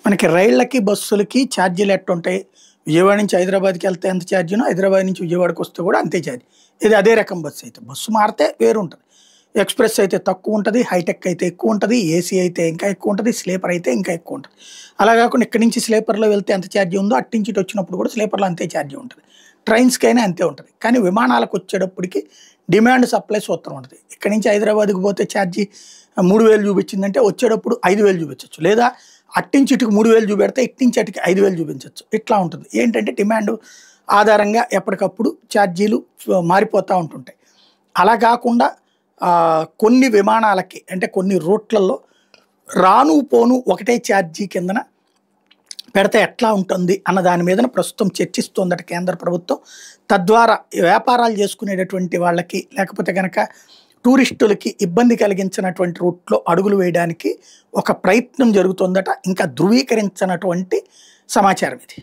మనకి రైళ్ళకి, బస్సులకి ఛార్జీలు ఎట్టుంటాయి? విజయవాడ నుంచి హైదరాబాద్‌కి ఎళ్తే ఎంత ఛార్జీనో, హైదరాబాద్ నుంచి విజయవాడకి వస్తే కూడా అంతే ఛార్జ్. ఇది అదే రకం బస్సు అయితే. బస్సు మారితే వేరుంటది. ఎక్స్‌ప్రెస్ అయితే తక్కువుంటది, హైటెక్ అయితే ఎక్కువుంటది, ఏసీ అయితే ఇంకా ఎక్కువుంటది, స్లీపర్ అయితే ఇంకా ఎక్కువుంటది. అలా కాకుండా ఇక్కడి నుంచి స్లీపర్‌లో వెళ్తే ఎంత ఛార్జీ ఉందో, అటు నుంచి ఇటు వచ్చినప్పుడు కూడా స్లీపర్‌లో అంతే ఛార్జీ ఉంటది. ట్రైన్స్‌కైనా అంతే ఉంటది. కానీ విమానాలకొచ్చేటప్పటికి డిమాండ్ సప్లై సూత్రం ఉంటది. ఇక్కడి నుంచి హైదరాబాద్‌కి పోతే ఛార్జీ 3000 చూపించిందంటే వచ్చేటప్పుడు 5000 చూపించొచ్చు. లేదా అట్టించి ఇటుకు 3000 చూపెడితే ఇట్నుంచి అటుకి 5000 చూపించొచ్చు. ఇట్లా ఉంటుంది. ఏంటంటే డిమాండ్ ఆధారంగా ఎప్పటికప్పుడు ఛార్జీలు మారిపోతా ఉంటుంటాయి. అలా కాకుండా కొన్ని విమానాలకి అంటే కొన్ని రూట్‌లలో రాను, పోను ఒకటే ఛార్జీ కిందన పెడితే ఎట్లా ఉంటుంది అన్న దాని మీదన ప్రస్తుతం చర్చిస్తోందట కేంద్ర ప్రభుత్వం. తద్వారా వ్యాపారాలు చేసుకునేటటువంటి వాళ్ళకి లేకపోతే గనక టూరిస్టులకి ఇబ్బంది కలిగించినటువంటి రూట్‌లో అడుగులు వేయడానికి ఒక ప్రయత్నం జరుగుతోందట. ఇంకా ధృవీకరించనటువంటి సమాచారం ఇది.